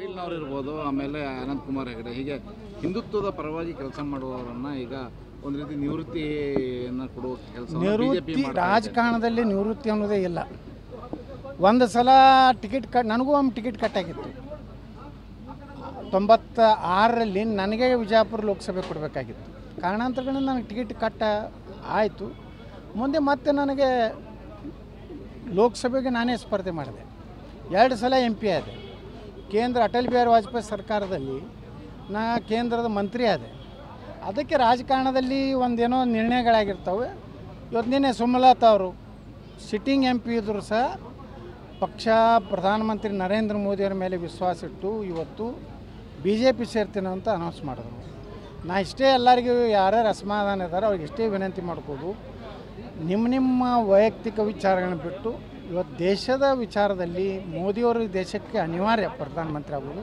ಕಟೀಲ್ನವರು ಇರ್ಬೋದು, ಆಮೇಲೆ ಅನಂತಕುಮಾರ್ ಹೆಗಡೆ, ಹೀಗೆ ಹಿಂದುತ್ವದ ಪರವಾಗಿ ಕೆಲಸ ಮಾಡುವವರನ್ನ ಈಗ ಒಂದು ರೀತಿ ನಿವೃತ್ತಿಯನ್ನು ಕೊಡುವ ಕೆಲಸ ನಿವೃತ್ತಿ ರಾಜಕಾರಣದಲ್ಲಿ ನಿವೃತ್ತಿ ಅನ್ನೋದೇ ಇಲ್ಲ. ಒಂದು ಸಲ ಟಿಕೆಟ್ ನನಗೂ ಒಮ್ಮೆ ಟಿಕೆಟ್ ಕಟ್ಟಾಗಿತ್ತು 96ರಲ್ಲಿ. ನನಗೆ ವಿಜಯಪುರ ಲೋಕಸಭೆ ಕೊಡಬೇಕಾಗಿತ್ತು. ಕಾರಣಾಂತರಗಳಿಂದ ನನಗೆ ಟಿಕೆಟ್ ಕಟ್ಟ ಆಯಿತು. ಮುಂದೆ ಮತ್ತೆ ನನಗೆ ಲೋಕಸಭೆಗೆ ನಾನೇ ಸ್ಪರ್ಧೆ ಮಾಡಿದೆ. 2 ಸಲ MP ಆದೆ. ಕೇಂದ್ರ ಅಟಲ್ ಬಿಹಾರಿ ವಾಜಪೇಯಿ ಸರ್ಕಾರದಲ್ಲಿ ನಾ ಕೇಂದ್ರದ ಮಂತ್ರಿ ಆದೆ. ಅದಕ್ಕೆ ರಾಜಕಾರಣದಲ್ಲಿ ಒಂದೇನೋ ನಿರ್ಣಯಗಳಾಗಿರ್ತವೆ. ಇವತ್ತು ನಿನ್ನೆ ಸುಮಲತಾ ಅವರು ಸಿಟ್ಟಿಂಗ್ MP ಇದ್ದರೂ ಸಹ ಪಕ್ಷ ಪ್ರಧಾನಮಂತ್ರಿ ನರೇಂದ್ರ ಮೋದಿಯವರ ಮೇಲೆ ವಿಶ್ವಾಸ ಇಟ್ಟು ಇವತ್ತು BJP ಸೇರ್ತೀನಿ ಅಂತ ಅನೌನ್ಸ್ ಮಾಡಿದ್ರು. ನಾ ಇಷ್ಟೇ ಎಲ್ಲರಿಗೂ ಯಾರ್ಯಾರು ಅಸಮಾಧಾನ ಇದ್ದಾರೆ ಅವ್ರಿಗೆ ಇಷ್ಟೇ ವಿನಂತಿ ಮಾಡ್ಕೋದು, ನಿಮ್ಮ ವೈಯಕ್ತಿಕ ವಿಚಾರಗಳನ್ನ ಬಿಟ್ಟು ಇವತ್ತು ದೇಶದ ವಿಚಾರದಲ್ಲಿ ಮೋದಿಯವರು ದೇಶಕ್ಕೆ ಅನಿವಾರ್ಯ ಪ್ರಧಾನಮಂತ್ರಿ ಆಗೋದು.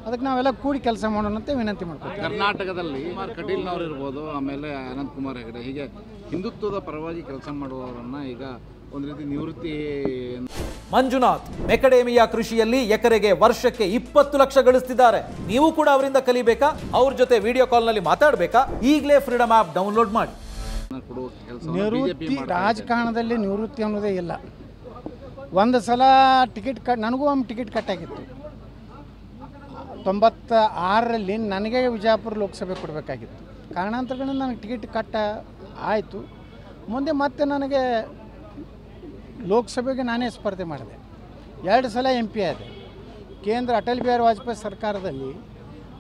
ಅದಕ್ಕೆ ನಾವೆಲ್ಲ ಕೂಡಿ ಕೆಲಸ ಮಾಡೋಣ ಅಂತ ವಿನಂತಿ ಮಾಡ್ತೀವಿ. ಕರ್ನಾಟಕದಲ್ಲಿ ಕಟೀಲ್ನವರು ಇರ್ಬೋದು, ಆಮೇಲೆ ಅನಂತಕುಮಾರ್ ಹೆಗಡೆ, ಹೀಗೆ ಹಿಂದುತ್ವದ ಪರವಾಗಿ ಕೆಲಸ ಮಾಡುವವರನ್ನ ಈಗ ಒಂದು ರೀತಿ ನಿವೃತ್ತಿ. ಮಂಜುನಾಥ್ ಮೆಕಡೇಮಿಯಾ ಕೃಷಿಯಲ್ಲಿ ಎಕರೆಗೆ ವರ್ಷಕ್ಕೆ 20 ಲಕ್ಷ ಗಳಿಸ್ತಿದ್ದಾರೆ. ನೀವು ಕೂಡ ಅವರಿಂದ ಕಲಿಬೇಕಾ? ಅವ್ರ ಜೊತೆ ವಿಡಿಯೋ ಕಾಲ್ನಲ್ಲಿ ಮಾತಾಡಬೇಕಾ? ಈಗಲೇ ಫ್ರೀಡಮ್ ಆ್ಯಪ್ ಡೌನ್ಲೋಡ್ ಮಾಡಿ. ನಿವೃತ್ತಿ ರಾಜಕಾರಣದಲ್ಲಿ ನಿವೃತ್ತಿ ಅನ್ನೋದೇ ಇಲ್ಲ. ಒಂದು ಸಲ ಟಿಕೆಟ್ ನನಗೂ ಒಮ್ಮೆ ಟಿಕೆಟ್ ಕಟ್ಟಾಗಿತ್ತು 96ರಲ್ಲಿ. ನನಗೆ ವಿಜಯಪುರ ಲೋಕಸಭೆ ಕೊಡಬೇಕಾಗಿತ್ತು. ಕಾರಣಾಂತರಗಳಿಂದ ನನಗೆ ಟಿಕೆಟ್ ಕಟ್ಟ ಆಯಿತು. ಮುಂದೆ ಮತ್ತೆ ನನಗೆ ಲೋಕಸಭೆಗೆ ನಾನೇ ಸ್ಪರ್ಧೆ ಮಾಡಿದೆ. 2 ಸಲ MP ಆದೆ. ಕೇಂದ್ರ ಅಟಲ್ ಬಿಹಾರಿ ವಾಜಪೇಯಿ ಸರ್ಕಾರದಲ್ಲಿ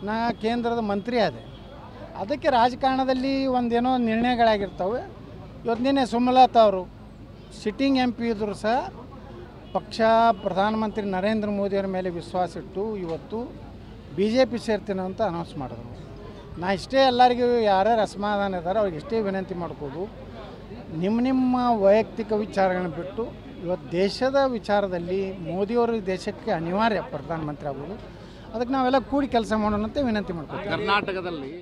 ನಾ ಕೇಂದ್ರದ ಮಂತ್ರಿ ಆದೆ. ಅದಕ್ಕೆ ರಾಜಕಾರಣದಲ್ಲಿ ಒಂದೇನೋ ನಿರ್ಣಯಗಳಾಗಿರ್ತವೆ. ಇವತ್ತು ನಿನ್ನೆ ಸುಮಲತಾ ಅವರು ಸಿಟ್ಟಿಂಗ್ MP ಇದ್ದರೂ ಸಹ ಪಕ್ಷ ಪ್ರಧಾನಮಂತ್ರಿ ನರೇಂದ್ರ ಮೋದಿಯವರ ಮೇಲೆ ವಿಶ್ವಾಸ ಇಟ್ಟು ಇವತ್ತು BJP ಸೇರ್ತೀನಿ ಅಂತ ಅನೌನ್ಸ್ ಮಾಡಿದ್ರು. ನಾ ಇಷ್ಟೇ ಎಲ್ಲರಿಗೂ ಯಾರ್ಯಾರು ಅಸಮಾಧಾನ ಇದ್ದಾರೆ ಅವ್ರಿಗೆ ಇಷ್ಟೇ ವಿನಂತಿ ಮಾಡ್ಕೋದು, ನಿಮ್ಮ ವೈಯಕ್ತಿಕ ವಿಚಾರಗಳನ್ನ ಬಿಟ್ಟು ಇವತ್ತು ದೇಶದ ವಿಚಾರದಲ್ಲಿ ಮೋದಿಯವರು ದೇಶಕ್ಕೆ ಅನಿವಾರ್ಯ ಪ್ರಧಾನಮಂತ್ರಿ ಆಗೋದು. ಅದಕ್ಕೆ ನಾವೆಲ್ಲ ಕೂಡಿ ಕೆಲಸ ಮಾಡೋಣ ಅಂತ ವಿನಂತಿ ಮಾಡ್ತೀವಿ. ಕರ್ನಾಟಕದಲ್ಲಿ